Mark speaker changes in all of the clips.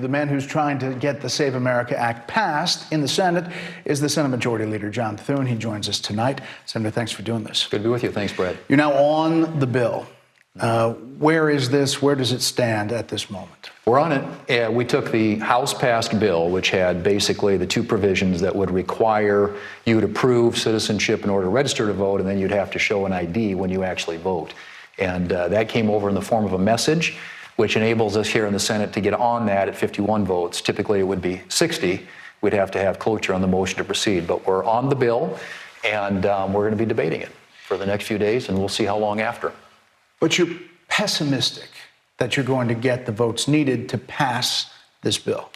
Speaker 1: The man who's trying to get the Save America Act passed in the Senate is the Senate Majority Leader, John Thune. He joins us tonight. Senator, thanks for doing this.
Speaker 2: Good to be with you. Thanks, Bret.
Speaker 1: You're now on the bill. Where is this? Where does it stand at this moment?
Speaker 2: We're on it. We took the House-passed bill, which had basically the two provisions that would require you to prove citizenship in order to register to vote, and then you'd have to show an ID when you actually vote. And that came over in the form of a message, which enables us here in the Senate to get on that at 51 votes. Typically, it would be 60. We'd have to have cloture on the motion to proceed. But we're on the bill, and we're going to be debating it for the next few days, and we'll see how long after.
Speaker 1: But you're pessimistic that you're going to get the votes needed to pass this bill.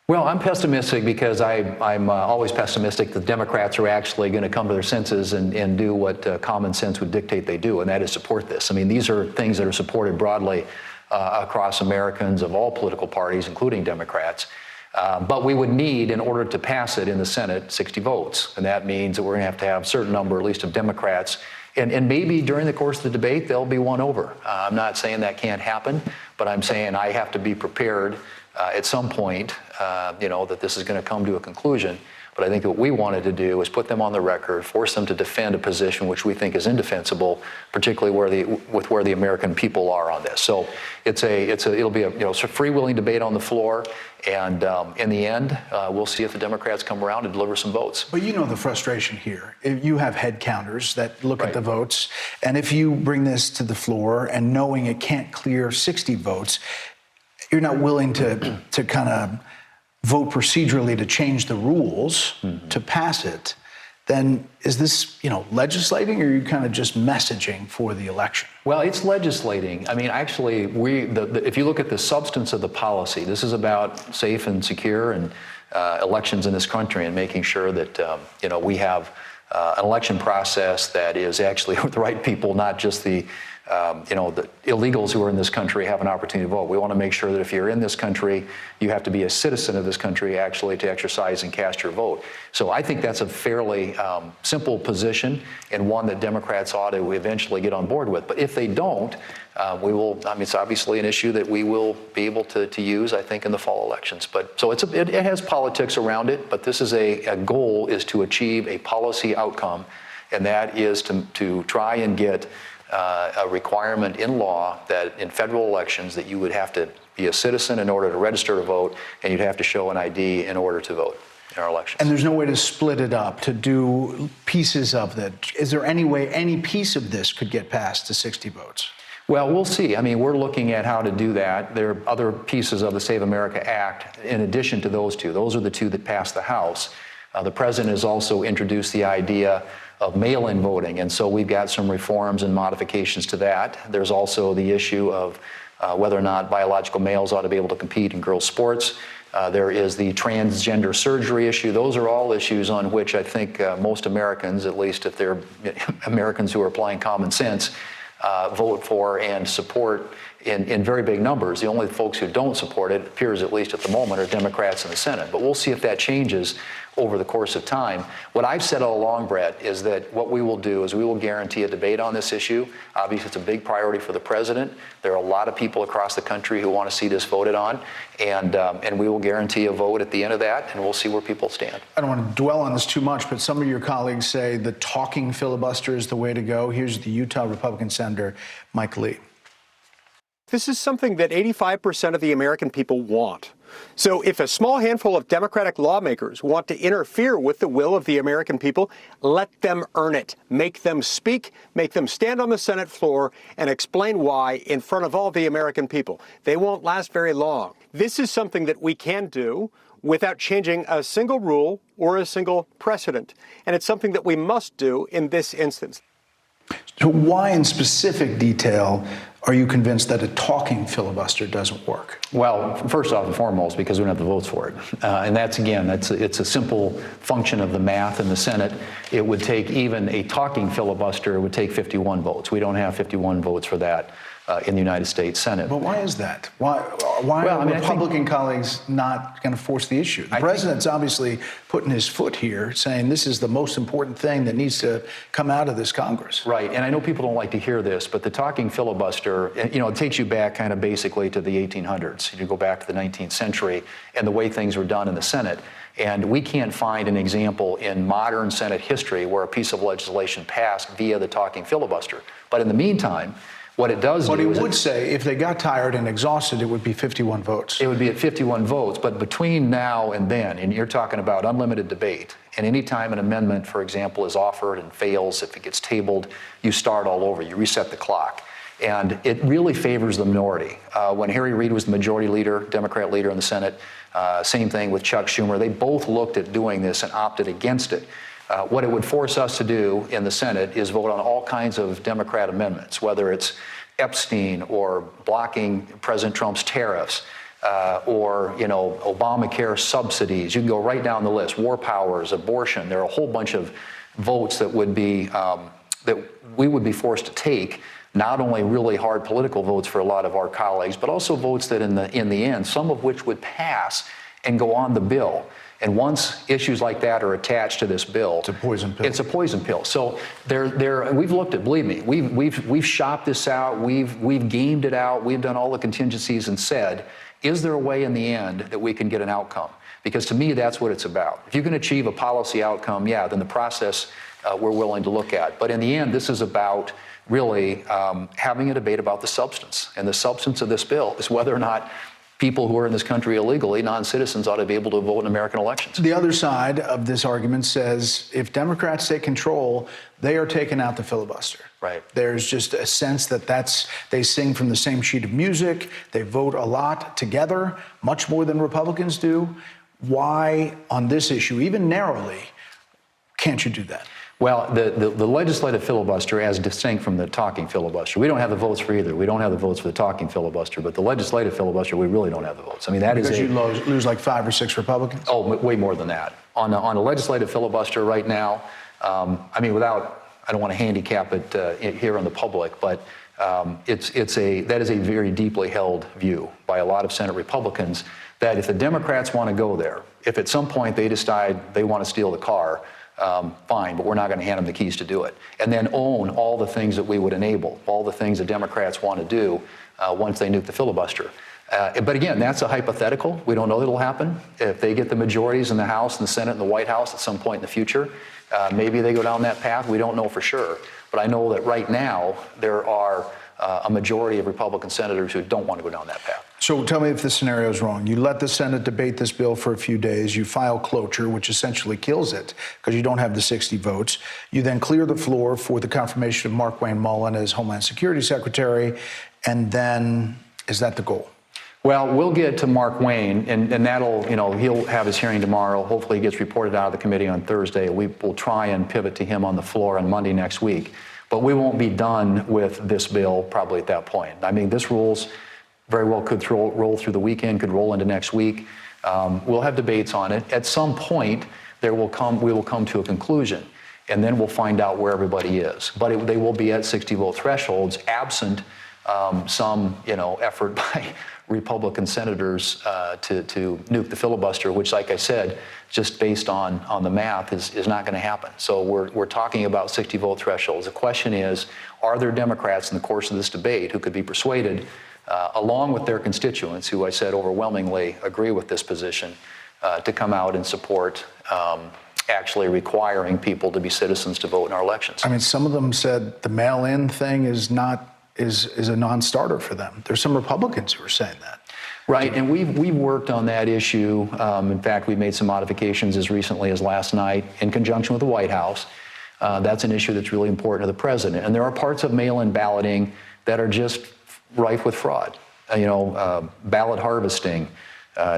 Speaker 2: Well, I'm pessimistic because I'm always pessimistic that Democrats are actually going to come to their senses and do what common sense would dictate they do, and that is support this. I mean, these are things that are supported broadly across Americans of all political parties, including Democrats. But we would need, in order to pass it in the Senate, 60 votes. And that means that we're going to have a certain number, at least of Democrats. And maybe during the course of the debate, they'll be won over. I'm not saying that can't happen, but I'm saying I have to be prepared at some point, that this is going to come to a conclusion. But I think what we wanted to do is put them on the record, force them to defend a position which we think is indefensible, particularly where the American people are on this. So it'll be a freewheeling debate on the floor, and in the end, we'll see if the Democrats come around and deliver some votes.
Speaker 1: But you know the frustration here. You have head counters that look at the votes, and if you bring this to the floor and knowing it can't clear 60 votes, you're not willing to kind of vote procedurally to change the rules to pass it, then is this, legislating, or are you kind of just messaging for the election?
Speaker 2: Well, it's legislating. I mean, actually, if you look at the substance of the policy, this is about safe and secure and elections in this country and making sure that, we have an election process that is actually with the right people, not just the illegals who are in this country have an opportunity to vote. We want to make sure that if you're in this country, you have to be a citizen of this country actually to exercise and cast your vote. So I think that's a fairly simple position, and one that Democrats ought to eventually get on board with. But if they don't, it's obviously an issue that we will be able to use, I think, in the fall elections. But so it has politics around it, but this is a goal is to achieve a policy outcome, and that is to try and get a requirement in law that in federal elections that you would have to be a citizen in order to register to vote, and you'd have to show an ID in order to vote in our elections.
Speaker 1: And there's no way to split it up, to do pieces of that. Is there any way any piece of this could get passed to 60 votes?
Speaker 2: Well, we'll see. I mean, we're looking at how to do that. There are other pieces of the Save America Act in addition to those two. Those are the two that passed the House. The president has also introduced the idea of mail-in voting, and so we've got some reforms and modifications to that. There's also the issue of whether or not biological males ought to be able to compete in girls' sports. There is the transgender surgery issue. Those are all issues on which I think most Americans, at least if they're Americans who are applying common sense, vote for and support in very big numbers. The only folks who don't support it, appears at least at the moment, are Democrats in the Senate. But we'll see if that changes over the course of time. What I've said all along, Bret, is that what we will do is we will guarantee a debate on this issue. Obviously, it's a big priority for the president. There are a lot of people across the country who want to see this voted on, and we will guarantee a vote at the end of that, and we'll see where people stand.
Speaker 1: I don't want to dwell on this too much, but some of your colleagues say the talking filibuster is the way to go. Here's the Utah Republican Senator Mike Lee.
Speaker 3: This is something that 85% of the American people want. So if a small handful of Democratic lawmakers want to interfere with the will of the American people, let them earn it. Make them speak, make them stand on the Senate floor and explain why in front of all the American people. They won't last very long. This is something that we can do without changing a single rule or a single precedent. And it's something that we must do in this instance.
Speaker 1: So why in specific detail are you convinced that a talking filibuster doesn't work?
Speaker 2: Well, first off and foremost, because we don't have the votes for it. And that's it's a simple function of the math in the Senate. It would take even a talking filibuster, it would take 51 votes. We don't have 51 votes for that in the United States Senate.
Speaker 1: But why is that? Why are Republican colleagues not going to force the issue? The president's obviously putting his foot here, saying this is the most important thing that needs to come out of this Congress.
Speaker 2: Right, and I know people don't like to hear this, but the talking filibuster, you know, it takes you back kind of basically to the 1800s. You go back to the 19th century and the way things were done in the Senate. And we can't find an example in modern Senate history where a piece of legislation passed via the talking filibuster. But in the meantime, what it does do is...
Speaker 1: But he would say if they got tired and exhausted, it would be 51 votes.
Speaker 2: It would be at 51 votes, but between now and then, and you're talking about unlimited debate, and any time an amendment, for example, is offered and fails, if it gets tabled, you start all over, you reset the clock. And it really favors the minority. When Harry Reid was the majority leader, Democrat leader in the Senate, same thing with Chuck Schumer, they both looked at doing this and opted against it. What it would force us to do in the Senate is vote on all kinds of Democrat amendments, whether it's Epstein or blocking President Trump's tariffs, or, you know, Obamacare subsidies. You can go right down the list. War powers, abortion. There are a whole bunch of votes that would be that we would be forced to take. Not only really hard political votes for a lot of our colleagues, but also votes that in the end, some of which would pass and go on the bill. And once issues like that are attached to this bill,
Speaker 1: it's a poison pill.
Speaker 2: It's a poison pill. So we've looked at, believe me, we've shopped this out, we've gamed it out, we've done all the contingencies and said, is there a way in the end that we can get an outcome? Because to me, that's what it's about. If you can achieve a policy outcome, yeah, then the process we're willing to look at. But in the end, this is about really having a debate about the substance. And the substance of this bill is whether or not people who are in this country illegally, non-citizens, ought to be able to vote in American elections.
Speaker 1: The other side of this argument says if Democrats take control, they are taking out the filibuster.
Speaker 2: Right.
Speaker 1: There's just a sense that they sing from the same sheet of music. They vote a lot together, much more than Republicans do. Why, on this issue, even narrowly, can't you do that?
Speaker 2: Well, the legislative filibuster, as distinct from the talking filibuster, we don't have the votes for either. We don't have the votes for the talking filibuster, but the legislative filibuster, we really don't have the votes. I mean, that
Speaker 1: because
Speaker 2: is
Speaker 1: you lose like 5 or 6 Republicans?
Speaker 2: Oh, way more than that. On a legislative filibuster right now, I mean, I don't want to handicap it here on the public, but that is a very deeply held view by a lot of Senate Republicans that if the Democrats want to go there, if at some point they decide they want to steal the car, fine, but we're not going to hand them the keys to do it. And then own all the things that we would enable, all the things the Democrats want to do once they nuke the filibuster. But again, that's a hypothetical. We don't know that it'll happen. If they get the majorities in the House and the Senate and the White House at some point in the future, maybe they go down that path. We don't know for sure. But I know that right now there are a majority of Republican senators who don't want to go down that path.
Speaker 1: So tell me if this scenario is wrong. You let the Senate debate this bill for a few days. You file cloture, which essentially kills it because you don't have the 60 votes. You then clear the floor for the confirmation of Mark Wayne Mullen as Homeland Security Secretary. And then is that the goal?
Speaker 2: Well, we'll get to Mark Wayne, and that'll, you know, he'll have his hearing tomorrow. Hopefully he gets reported out of the committee on Thursday. We will try and pivot to him on the floor on Monday next week. But we won't be done with this bill probably at that point. I mean, this rules very well could roll through the weekend, could roll into next week. We'll have debates on it. At some point, we will come to a conclusion, and then we'll find out where everybody is. But they will be at 60-vote thresholds, absent some, you know, effort by Republican senators to nuke the filibuster, which, like I said, just based on the math, is not going to happen. So we're talking about 60-vote thresholds. The question is, are there Democrats in the course of this debate who could be persuaded, along with their constituents, who I said overwhelmingly agree with this position, to come out and support actually requiring people to be citizens to vote in our elections?
Speaker 1: I mean, some of them said the mail-in thing is a non-starter for them. There's some Republicans who are saying that.
Speaker 2: Right, and we've worked on that issue. In fact, we made some modifications as recently as last night in conjunction with the White House. That's an issue that's really important to the president. And there are parts of mail-in balloting that are just rife with fraud. Ballot harvesting,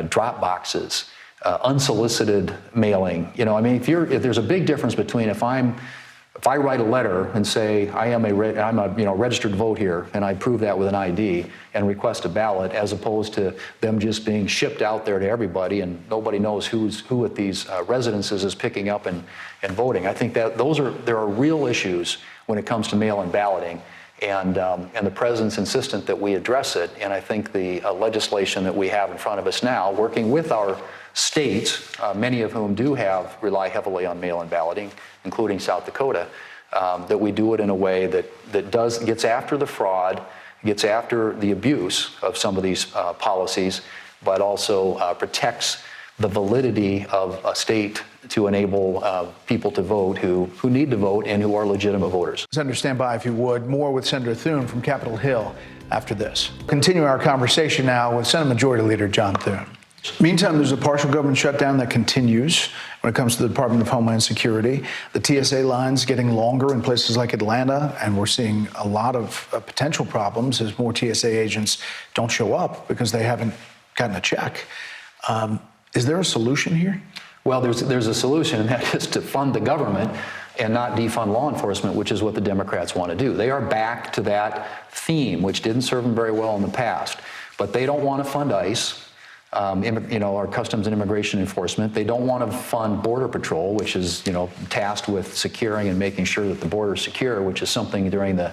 Speaker 2: drop boxes, unsolicited mailing. I mean, if there's a big difference between if I write a letter and say I'm a registered vote here, and I prove that with an ID and request a ballot, as opposed to them just being shipped out there to everybody and nobody knows who at these residences is picking up and voting. I think that there are real issues when it comes to mail-in balloting, And the president's insistent that we address it. And I think the legislation that we have in front of us now, working with our states, many of whom rely heavily on mail-in balloting, including South Dakota, that we do it in a way that gets after the fraud, gets after the abuse of some of these policies, but also protects the validity of a state to enable people to vote who need to vote and who are legitimate voters.
Speaker 1: Senator, stand by if you would. More with Senator Thune from Capitol Hill after this. Continue our conversation now with Senate Majority Leader John Thune. Meantime, there's a partial government shutdown that continues when it comes to the Department of Homeland Security. The TSA lines getting longer in places like Atlanta, and we're seeing a lot of potential problems as more TSA agents don't show up because they haven't gotten a check. Is there a solution here?
Speaker 2: Well, there's a solution, and that is to fund the government and not defund law enforcement, which is what the Democrats want to do. They are back to that theme, which didn't serve them very well in the past. But they don't want to fund ICE. Our Customs and Immigration Enforcement. They don't want to fund Border Patrol, which is, tasked with securing and making sure that the border is secure, which is something during the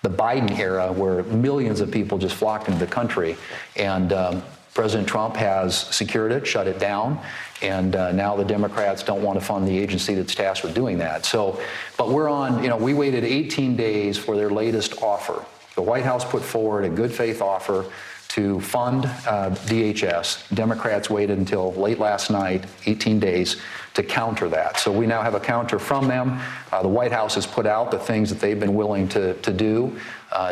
Speaker 2: Biden era where millions of people just flocked into the country. And President Trump has secured it, shut it down, and now the Democrats don't want to fund the agency that's tasked with doing that. But we waited 18 days for their latest offer. The White House put forward a good faith offer to fund DHS. Democrats waited until late last night, 18 days, to counter that. So we now have a counter from them. The White House has put out the things that they've been willing to do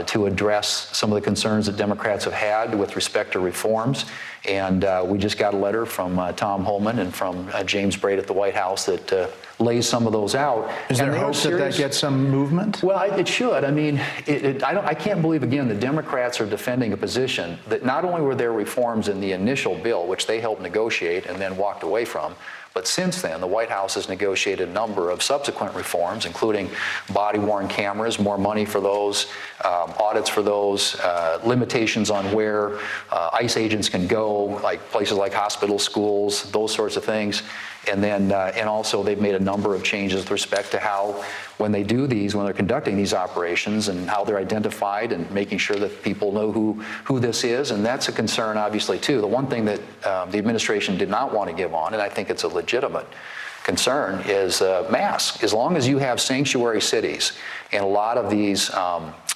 Speaker 2: to address some of the concerns that Democrats have had with respect to reforms. And we just got a letter from Tom Homan and from James Bret at the White House that lays some of those out.
Speaker 1: Is there hope that gets some movement?
Speaker 2: Well, it should. I mean, I can't believe, again, the Democrats are defending a position that not only were there reforms in the initial bill, which they helped negotiate and then walked away from, but since then, the White House has negotiated a number of subsequent reforms, including body-worn cameras, more money for those, audits for those, limitations on where ICE agents can go, like places like hospitals, schools, those sorts of things. And then, and also they've made a number of changes with respect to how, when they do these, when they're conducting these operations, and how they're identified, and making sure that people know who this is. And that's a concern, obviously, too. The one thing that the administration did not want to give on, and I think it's a legitimate concern, is masks. As long as you have sanctuary cities and a lot of these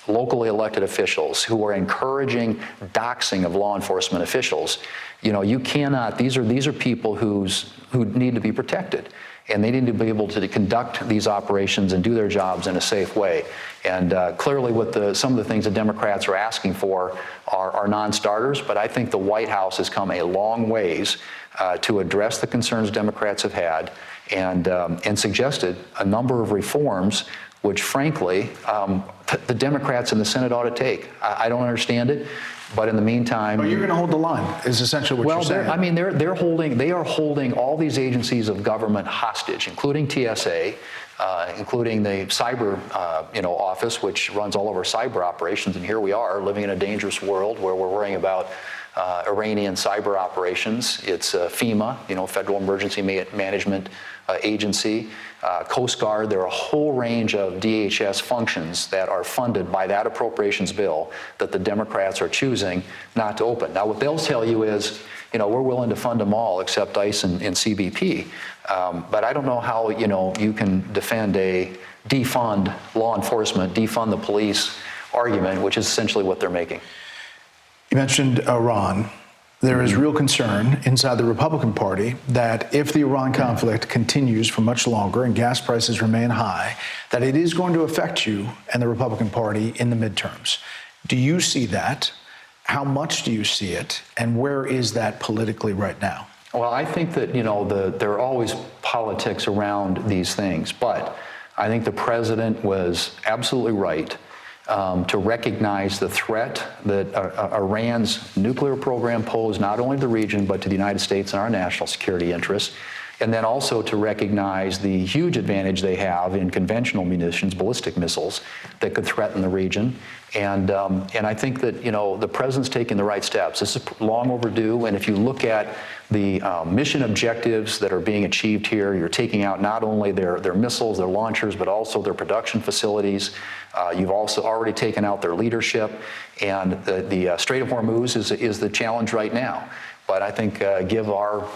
Speaker 2: locally elected officials who are encouraging doxing of law enforcement officials, you cannot. These are people who need to be protected, and they need to be able to conduct these operations and do their jobs in a safe way. And clearly, some of the things the Democrats are asking for are non-starters. But I think the White House has come a long ways to address the concerns Democrats have had, and suggested a number of reforms, which, frankly, the Democrats in the Senate ought to take. I don't understand it, but in the meantime,
Speaker 1: you're going to hold the line, is essentially what you're saying.
Speaker 2: I mean, they are holding all these agencies of government hostage, including TSA, including the cyber, office, which runs all of our cyber operations. And here we are, living in a dangerous world where we're worrying about Iranian cyber operations. It's FEMA, Federal Emergency Management Agency, Coast Guard. There are a whole range of DHS functions that are funded by that appropriations bill that the Democrats are choosing not to open. Now, what they'll tell you is, we're willing to fund them all except ICE and CBP. But I don't know how, you can defend a defund law enforcement, defund the police argument, which is essentially what they're making.
Speaker 1: You mentioned Iran. There is real concern inside the Republican Party that if the Iran conflict continues for much longer and gas prices remain high, that it is going to affect you and the Republican Party in the midterms. Do you see that? How much do you see it? And where is that politically right now?
Speaker 2: Well, I think that, there are always politics around these things, but I think the president was absolutely right to recognize the threat that Iran's nuclear program posed not only to the region but to the United States and our national security interests. and then also to recognize the huge advantage they have in conventional munitions, ballistic missiles, that could threaten the region. And I think that, the president's taking the right steps. This is long overdue, and if you look at the mission objectives that are being achieved here, you're taking out not only their missiles, their launchers, but also their production facilities. You've also already taken out their leadership, and the Strait of Hormuz is the challenge right now. But I think give our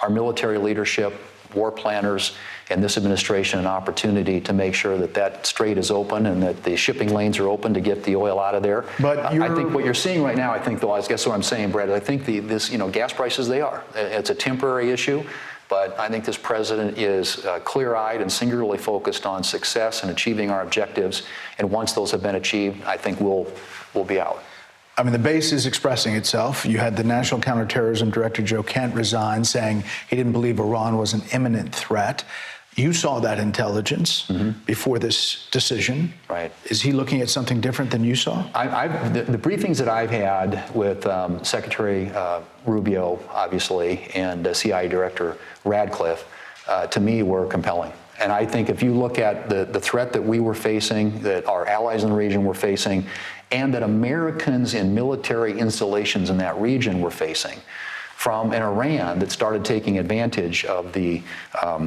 Speaker 2: military leadership, war planners, and this administration an opportunity to make sure that that strait is open and that the shipping lanes are open to get the oil out of there. But I think what you're seeing right now, I think, though, I guess what I'm saying, Bret, I think this gas prices, it's a temporary issue, but I think this president is clear-eyed and singularly focused on success and achieving our objectives. And once those have been achieved, I think we'll be out.
Speaker 1: I mean, the base is expressing itself. You had the National Counterterrorism Director, Joe Kent, resign, saying he didn't believe Iran was an imminent threat. You saw that intelligence before this decision. Right. Is he looking at something different than you saw?
Speaker 2: The briefings that I've had with Secretary Rubio, obviously, and CIA Director Radcliffe, to me, were compelling. And I think if you look at the threat that we were facing, that our allies in the region were facing, and that Americans in military installations in that region were facing, from an Iran that started taking advantage of the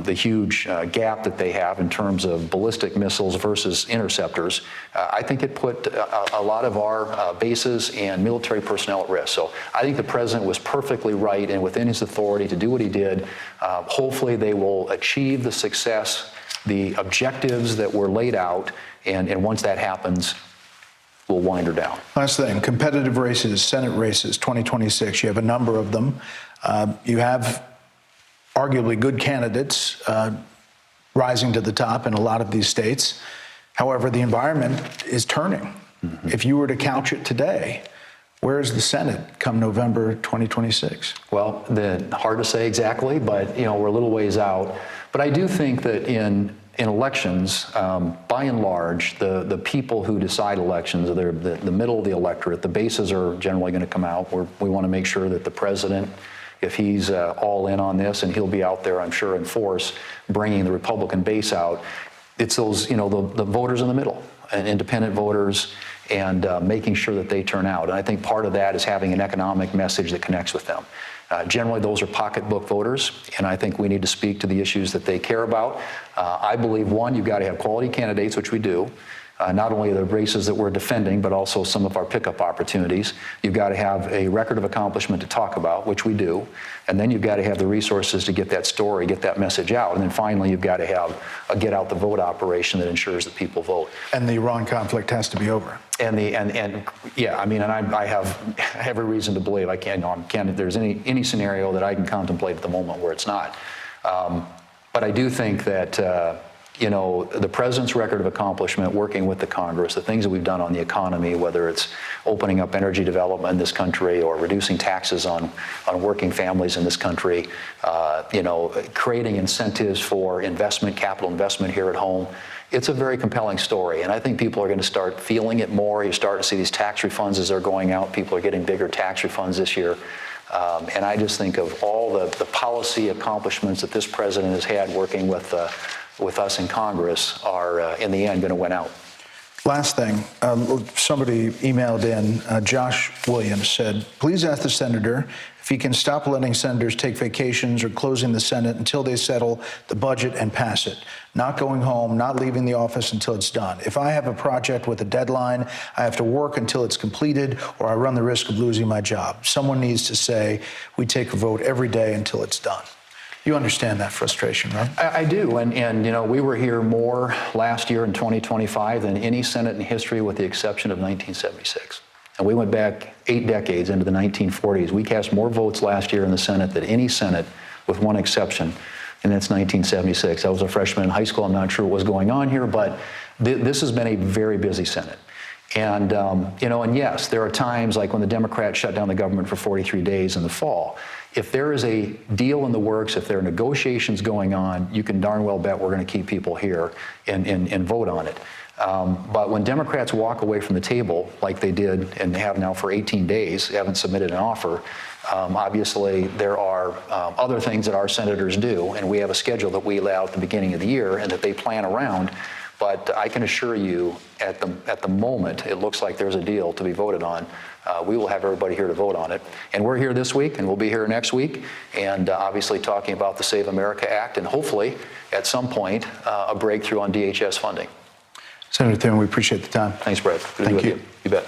Speaker 2: huge gap that they have in terms of ballistic missiles versus interceptors, I think it put a lot of our bases and military personnel at risk. So I think the president was perfectly right and within his authority to do what he did. Hopefully they will achieve the success, the objectives that were laid out, and once that happens, we'll wind her down.
Speaker 1: Last thing, competitive races, Senate races, 2026. You have a number of them. You have arguably good candidates rising to the top in a lot of these states. However, the environment is turning. If you were to couch it today, where is the Senate come November 2026?
Speaker 2: Well, hard to say exactly, but we're a little ways out. But I do think that in elections, by and large, the people who decide elections, they're the middle of the electorate. The bases are generally going to come out. We want to make sure that the president, if he's all in on this, and he'll be out there, I'm sure, in force, bringing the Republican base out, it's those, the voters in the middle, and independent voters, and making sure that they turn out. And I think part of that is having an economic message that connects with them. Generally, those are pocketbook voters, and I think we need to speak to the issues that they care about. I believe, one, you've got to have quality candidates, which we do. Not only the races that we're defending, but also some of our pickup opportunities. You've got to have a record of accomplishment to talk about, which we do. And then you've got to have the resources to get that story, get that message out. And then finally, you've got to have a get out the vote operation that ensures that people vote.
Speaker 1: And the Iran conflict has to be over.
Speaker 2: And yeah, I mean, and I have every reason to believe there's any scenario that I can contemplate at the moment where it's not. But I do think that the president's record of accomplishment, working with the Congress, the things that we've done on the economy, whether it's opening up energy development in this country or reducing taxes on working families in this country, creating incentives for investment, capital investment here at home. It's a very compelling story, and I think people are going to start feeling it more. You're starting to see these tax refunds as they're going out. People are getting bigger tax refunds this year. And I just think of all the policy accomplishments that this president has had working with us in Congress are, in the end, going to win out.
Speaker 1: Last thing, somebody emailed in, Josh Williams said, please ask the senator if he can stop letting senators take vacations or closing the Senate until they settle the budget and pass it. Not going home, not leaving the office until it's done. If I have a project with a deadline, I have to work until it's completed, or I run the risk of losing my job. Someone needs to say, we take a vote every day until it's done. You understand that frustration, right?
Speaker 2: I do, and we were here more last year in 2025 than any Senate in history, with the exception of 1976. And we went back 8 decades into the 1940s. We cast more votes last year in the Senate than any Senate, with one exception, and that's 1976. I was a freshman in high school. I'm not sure what was going on here, but this has been a very busy Senate. And, and yes, there are times like when the Democrats shut down the government for 43 days in the fall. If there is a deal in the works, if there are negotiations going on, you can darn well bet we're going to keep people here and vote on it. But when Democrats walk away from the table, like they did and have now for 18 days, haven't submitted an offer, obviously there are other things that our senators do, and we have a schedule that we lay out at the beginning of the year and that they plan around. But I can assure you, at the moment, it looks like there's a deal to be voted on. We will have everybody here to vote on it. And we're here this week, and we'll be here next week, and obviously talking about the Save America Act, and hopefully, at some point, a breakthrough on DHS funding.
Speaker 1: Senator Thune, we appreciate the time.
Speaker 2: Thanks, Bret. Good to be with you. You bet.